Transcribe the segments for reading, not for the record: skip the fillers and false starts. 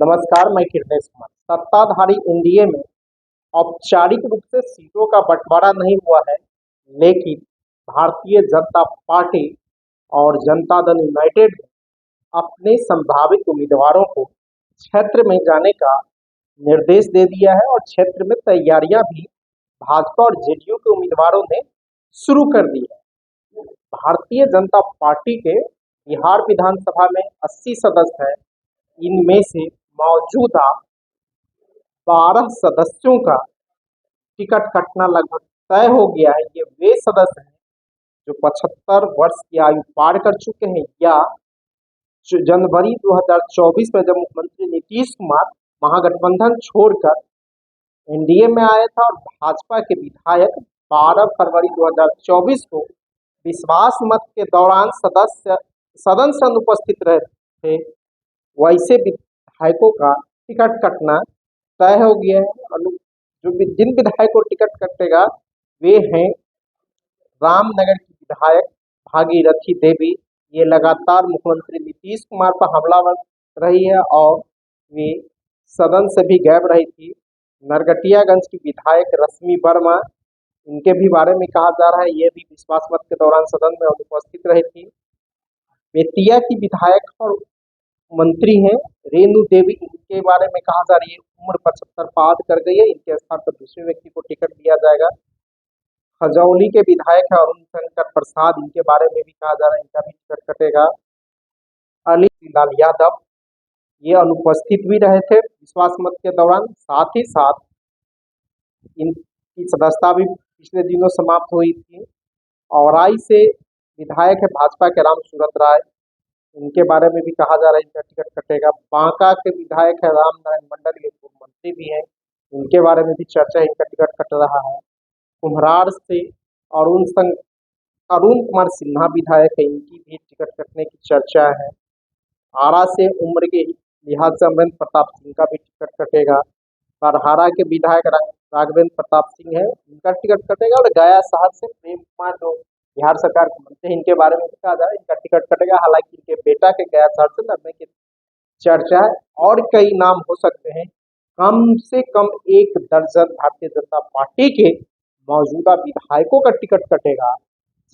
नमस्कार, मैं किरदेश कुमार। सत्ताधारी एनडीए में औपचारिक रूप से सीटों का बंटवारा नहीं हुआ है, लेकिन भारतीय जनता पार्टी और जनता दल यूनाइटेड ने अपने संभावित उम्मीदवारों को क्षेत्र में जाने का निर्देश दे दिया है और क्षेत्र में तैयारियां भी भाजपा और जेडीयू के उम्मीदवारों ने शुरू कर दी है। भारतीय जनता पार्टी के बिहार विधानसभा में 80 सदस्य हैं। इनमें से मौजूदा 12 सदस्यों का टिकट कटना लगभग तय हो गया है। ये वे सदस्य हैं जो 75 वर्ष की आयु पार कर चुके हैं या जनवरी 2024 में जब मुख्यमंत्री नीतीश कुमार महागठबंधन छोड़कर एनडीए में आया था और भाजपा के विधायक 12 फरवरी 2024 को विश्वास मत के दौरान सदन से अनुपस्थित रहे थे, वैसे विधायकों का टिकट कटना तय हो गया है। जिन विधायकों को टिकट कटेगा वे हैं रामनगर की विधायक भागीरथी देवी। ये लगातार मुख्यमंत्री नीतीश कुमार पर हमलावर रही है और वे सदन से भी गायब रही थी। नरकटियागंज की विधायक रश्मि वर्मा, इनके भी बारे में कहा जा रहा है ये भी विश्वास मत के दौरान सदन में अनुपस्थित रही थी। बेतिया की विधायक और मंत्री हैं रेणु देवी, इनके बारे में कहा जा रही है उम्र 75 पार कर गई है, इनके स्थान पर दूसरे व्यक्ति को टिकट दिया जाएगा। खजौली के विधायक है अरुण शंकर प्रसाद, इनके बारे में भी कहा जा रहा है इनका भी टिकट कटेगा। अली लाल यादव ये अनुपस्थित भी रहे थे विश्वास मत के दौरान, साथ ही साथ इनकी सदस्यता भी पिछले दिनों समाप्त हुई थी। औराई से विधायक है भाजपा के राम सूरत राय, इनके बारे में भी कहा जा रहा है इनका टिकट कटेगा। बांका के विधायक है राम नारायण मंडल, ये पूर्व मंत्री भी हैं, इनके बारे में भी चर्चा है इनका टिकट कट रहा है। कुम्हरार से अरुण कुमार सिन्हा विधायक है, इनकी भी टिकट कटने की चर्चा है। आरा से उम्र के लिहाज से अमरेंद्र प्रताप सिंह का भी टिकट कटेगा। करहारा के विधायक राघवेंद्र प्रताप सिंह है, इनका टिकट कटेगा। और गया शहर से प्रेम कुमार जो बिहार सरकार के मंत्री हैं, इनके बारे में भी कहा जा रहा है इनका टिकट कटेगा। हालांकि इनके बेटा के गया शहर से लड़ने की चर्चा है और कई नाम हो सकते हैं। कम से कम 1 दर्जन भारतीय जनता पार्टी के मौजूदा विधायकों का टिकट कटेगा।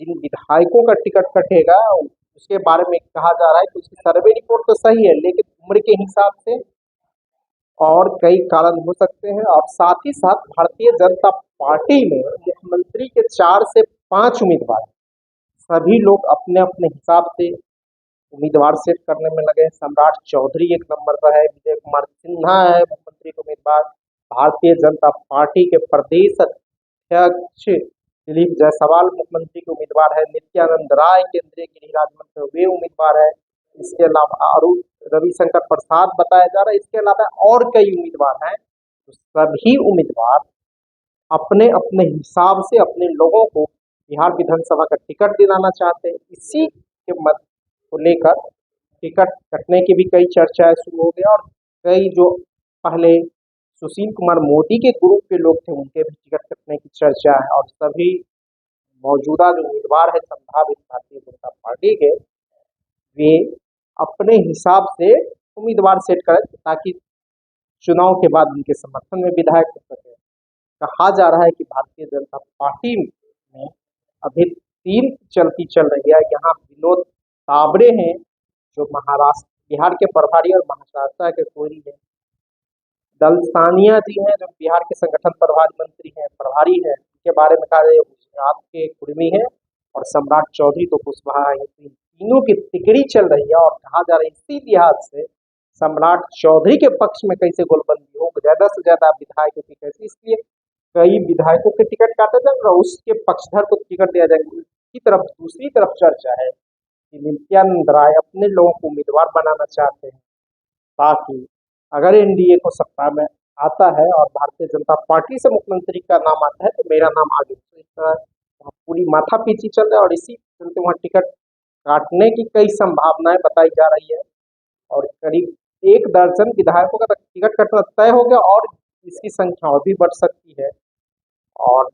जिन विधायकों का टिकट कटेगा उसके बारे में कहा जा रहा है कि उसकी सर्वे रिपोर्ट तो सही है, लेकिन उम्र के हिसाब से और कई कारण हो सकते हैं। और साथ ही साथ भारतीय जनता पार्टी में मुख्यमंत्री के 4 से 5 उम्मीदवार, सभी लोग अपने अपने हिसाब से उम्मीदवार सेट करने में लगे हैं। सम्राट चौधरी 1 नंबर पर है, विजय कुमार सिन्हा है मुख्यमंत्री के उम्मीदवार। भारतीय जनता पार्टी के प्रदेश अध्यक्ष दिलीप जायसवाल मुख्यमंत्री के उम्मीदवार है। नित्यानंद राय केंद्रीय गृह राज्य मंत्री वे उम्मीदवार है। इसके अलावा अरुण रविशंकर प्रसाद बताया जा रहा है। इसके अलावा और कई उम्मीदवार हैं। तो सभी उम्मीदवार अपने अपने हिसाब से अपने लोगों को बिहार विधानसभा का टिकट दिलाना चाहते हैं। इसी के मत को लेकर टिकट कटने की भी कई चर्चाएं शुरू हो गई और कई जो पहले सुशील कुमार मोदी के ग्रुप के लोग थे उनके भी टिकट कटने की चर्चा है। और सभी मौजूदा जो उम्मीदवार है संभावित भारतीय जनता पार्टी के, वे अपने हिसाब से उम्मीदवार सेट करें ताकि चुनाव के बाद उनके समर्थन में विधायक हो सके। कहा जा रहा है कि भारतीय जनता पार्टी में अभी 3 चलती चल रही है। यहाँ विनोद तावड़े हैं जो बिहार के प्रभारी और महाराष्ट्र के कोयरी हैं। दलसानिया जी हैं जो बिहार के संगठन प्रभारी हैं, इनके बारे में कहा जाए गुजरात के कुर्मी हैं। और सम्राट चौधरी तो कुशवाहा है। तीनों की तिकड़ी चल रही है और कहा जा रहा है इसी लिहाज से सम्राट चौधरी के पक्ष में कैसे गोलबंदी हो, ज्यादा से ज्यादा विधायकों की कैसे, इसलिए कई विधायकों के टिकट काटे जाएंगे और उसके पक्षधर को टिकट दिया जाएगा। दूसरी तरफ चर्चा है कि नित्यानंद राय अपने लोगों को उम्मीदवार बनाना चाहते हैं ताकि अगर एनडीए को सत्ता में आता है और भारतीय जनता पार्टी से मुख्यमंत्री का नाम आता है तो मेरा नाम आगे। तो इस तरह पूरी माथापीची चल रहा है और इसी चलते वहाँ टिकट काटने की कई संभावनाएं बताई जा रही है। और करीब 1 दर्जन विधायकों का टिकट कटना तय हो गया और इसकी संख्या और भी बढ़ सकती है। और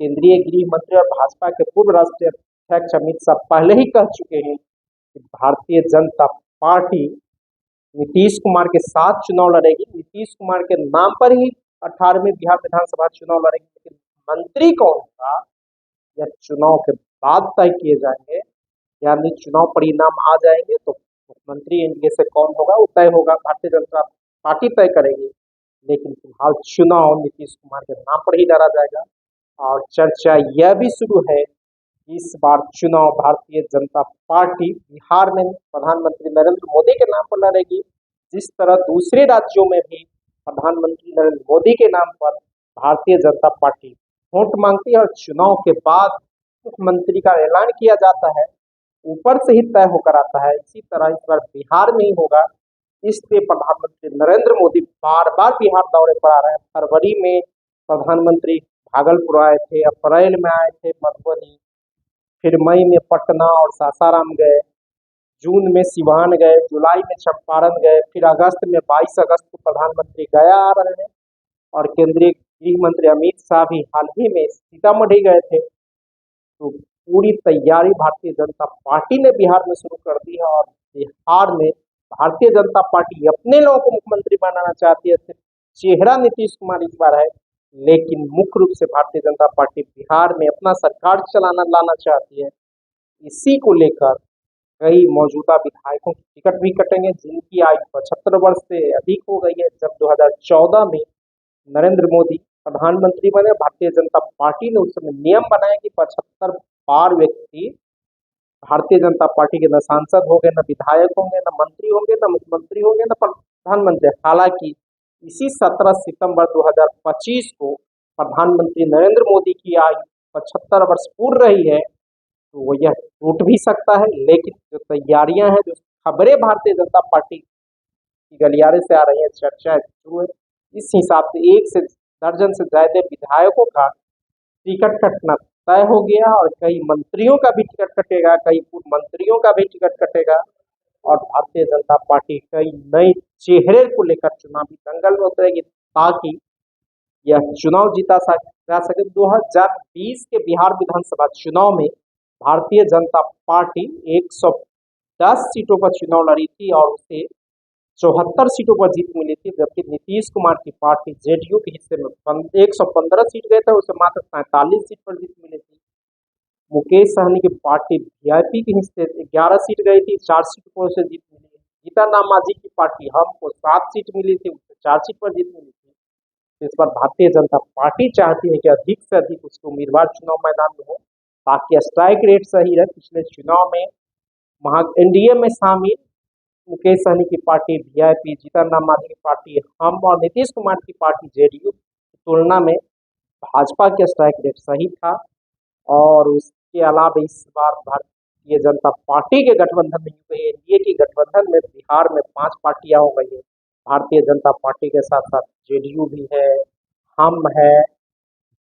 केंद्रीय गृह मंत्री और भाजपा के पूर्व राष्ट्रीय अध्यक्ष अमित शाह पहले ही कह चुके हैं कि भारतीय जनता पार्टी नीतीश कुमार के साथ चुनाव लड़ेगी। नीतीश कुमार के नाम पर ही 18वीं बिहार विधानसभा चुनाव लड़ेगी, लेकिन मंत्री कौन होगा या चुनाव के बाद तय किए जाएंगे, यानी चुनाव परिणाम आ जाएंगे तो मुख्यमंत्री एनडीए से कौन होगा वो तय होगा, भारतीय जनता पार्टी तय करेगी। लेकिन फिलहाल चुनाव नीतीश कुमार के नाम पर ही लड़ा जाएगा और चर्चा यह भी शुरू है कि इस बार चुनाव भारतीय जनता पार्टी बिहार में प्रधानमंत्री नरेंद्र मोदी के नाम पर लड़ेगी। जिस तरह दूसरे राज्यों में भी प्रधानमंत्री नरेंद्र मोदी के नाम पर भारतीय जनता पार्टी वोट मांगती है और चुनाव के बाद मुख्यमंत्री का ऐलान किया जाता है, ऊपर से ही तय होकर आता है। इसी तरह इस बार बिहार में ही होगा। इसलिए प्रधानमंत्री नरेंद्र मोदी बार बार बिहार दौरे पर आ रहे हैं। फरवरी में प्रधानमंत्री भागलपुर आए थे, अप्रैल में आए थे मधुबनी, फिर मई में पटना और सासाराम गए, जून में सिवान गए, जुलाई में चंपारण गए, फिर अगस्त में 22 अगस्त को प्रधानमंत्री गया आ रहे हैं और केंद्रीय गृह मंत्री अमित शाह भी हाल ही में सीतामढ़ी गए थे। तो पूरी तैयारी भारतीय जनता पार्टी ने बिहार में शुरू कर दी है और बिहार में भारतीय जनता पार्टी अपने लोगों को मुख्यमंत्री बनाना चाहती है। सिर्फ चेहरा नीतीश कुमार इस बार है, लेकिन मुख्य रूप से भारतीय जनता पार्टी बिहार में अपना सरकार लाना चाहती है। इसी को लेकर कई मौजूदा विधायकों की टिकट भी कटेंगे जिनकी आयु 75 वर्ष से अधिक हो गई है। जब 2014 में नरेंद्र मोदी प्रधानमंत्री बने, भारतीय जनता पार्टी ने उस समय नियम बनाया कि 75 बार व्यक्ति भारतीय जनता पार्टी के न सांसद होंगे, न विधायक होंगे, न मंत्री होंगे, न मुख्यमंत्री होंगे, न प्रधानमंत्री। हालांकि इसी 17 सितंबर 2025 को प्रधानमंत्री नरेंद्र मोदी की आयु 75 वर्ष पूर्ण रही है, तो वो यह टूट भी सकता है। लेकिन जो तैयारियां हैं, जो खबरें भारतीय जनता पार्टी की गलियारे से आ रही है, चर्चाएं शुरू है, इस हिसाब से 1 से दर्जन से ज्यादा विधायकों का टिकट कटना तय हो गया और कई मंत्रियों का भी टिकट कटेगा, कई पूर्व मंत्रियों का भी टिकट कटेगा और भारतीय जनता पार्टी कई नए चेहरे को लेकर चुनावी दंगल में उतरेगी ताकि यह चुनाव जीता जा सके। 2020 के बिहार विधानसभा चुनाव में भारतीय जनता पार्टी 110 सीटों पर चुनाव लड़ी थी और उसे 74 सीटों पर जीत मिली थी, जबकि नीतीश कुमार की पार्टी जेडीयू के हिस्से में 115 सीट गए थे, उसे मात्र 47 सीट पर जीत मिली थी। मुकेश सहनी की पार्टी वीआईपी के हिस्से 11 सीट गई थी, 4 सीट पर उसे जीत मिली। जीतन राम मांझी की पार्टी हमको 7 सीट मिली थी, उसे 4 सीट पर जीत मिली थी। इस पर भारतीय जनता पार्टी चाहती है कि अधिक से अधिक उसके उम्मीदवार चुनाव मैदान में हो ताकि स्ट्राइक रेट सही रहे। पिछले चुनाव में एनडीए में शामिल मुकेश सहनी की पार्टी वीआईपी, जीतन राम मांझी की पार्टी हम और नीतीश कुमार की पार्टी जेडीयू की तुलना में भाजपा के स्ट्राइक रेट सही था। और उसके अलावा इस बार भारतीय जनता पार्टी के गठबंधन में एनडीए की गठबंधन में बिहार में 5 पार्टियां हो गई है। भारतीय जनता पार्टी के साथ साथ जेडीयू भी है, हम है,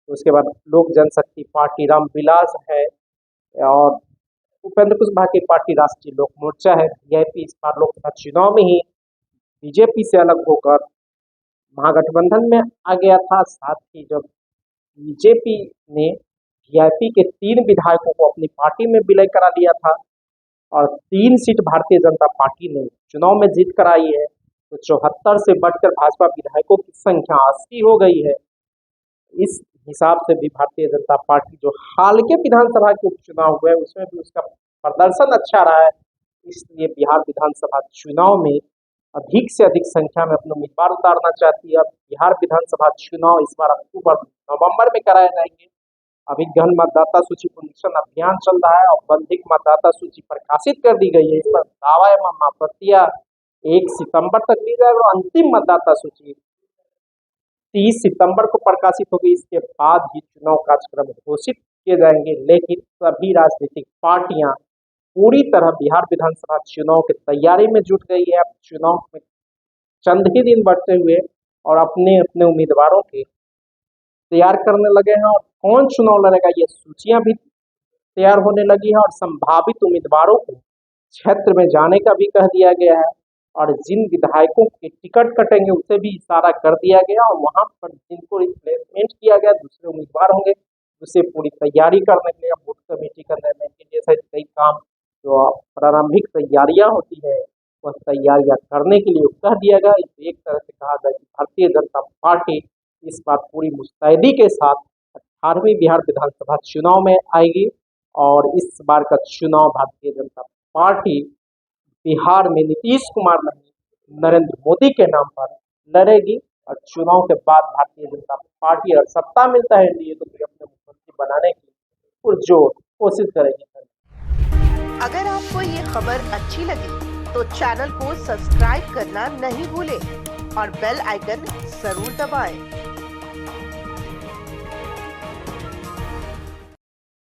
उसके बाद लोक जनशक्ति पार्टी रामविलास है और उपेंद्र कुशवाहा की पार्टी राष्ट्रीय लोक मोर्चा है। वीआईपी इस बार लोकसभा चुनाव में ही बीजेपी से अलग होकर महागठबंधन में आ गया था। साथ ही जब बीजेपी ने वीआईपी के 3 विधायकों को अपनी पार्टी में विलय करा लिया था और 3 सीट भारतीय जनता पार्टी ने चुनाव में जीत कर आई है, तो 74 से बढ़कर भाजपा विधायकों की संख्या 80 हो गई है। इस हिसाब से भी भारतीय जनता पार्टी जो हाल के विधानसभा के उपचुनाव हुए उसमें भी उसका प्रदर्शन अच्छा रहा है, इसलिए बिहार विधानसभा चुनाव में अधिक से अधिक संख्या में अपने उम्मीदवार उतारना चाहती है। बिहार विधानसभा चुनाव इस बार अक्टूबर नवंबर में कराए जाएंगे। अभी गहन मतदाता सूची पुनरीक्षण अभियान चल रहा है और बंधिक मतदाता सूची प्रकाशित कर दी गई है। इस पर दावा एवं आपत्तियां 1 सितंबर तक दी जाएगी और अंतिम मतदाता सूची 30 सितंबर को प्रकाशित होगी। इसके बाद ही चुनाव कार्यक्रम घोषित किए जाएंगे, लेकिन सभी राजनीतिक पार्टियां पूरी तरह बिहार विधानसभा चुनाव की तैयारी में जुट गई है। अब चुनाव में चंद ही दिन बढ़ते हुए और अपने अपने उम्मीदवारों के तैयार करने लगे हैं और कौन चुनाव लड़ेगा ये सूचियां भी तैयार होने लगी है और संभावित उम्मीदवारों को क्षेत्र में जाने का भी कह दिया गया है और जिन विधायकों के टिकट कटेंगे उसे भी इशारा कर दिया गया और वहां पर जिनको रिप्लेसमेंट किया गया दूसरे उम्मीदवार होंगे उसे पूरी तैयारी करने के लिए, बूथ कमेटी का निर्णय के लिए सहित कई काम जो प्रारंभिक तैयारियां होती है वह तैयारियां करने के लिए कह दिया गया। इसे एक तरह से कहा जाए कि भारतीय जनता पार्टी इस बार पूरी मुस्तैदी के साथ 18वीं बिहार विधानसभा चुनाव में आएगी और इस बार का चुनाव भारतीय जनता पार्टी बिहार में नीतीश कुमार नहीं नरेंद्र मोदी के नाम पर लड़ेगी और चुनाव के बाद भारतीय जनता पार्टी अगर सत्ता मिलता है एनडीए तो फिर अपने मुख्यमंत्री बनाने की पुरजोर कोशिश करेगी। अगर आपको ये खबर अच्छी लगी तो चैनल को सब्सक्राइब करना नहीं भूलें और बेल आइकन जरूर दबाएं।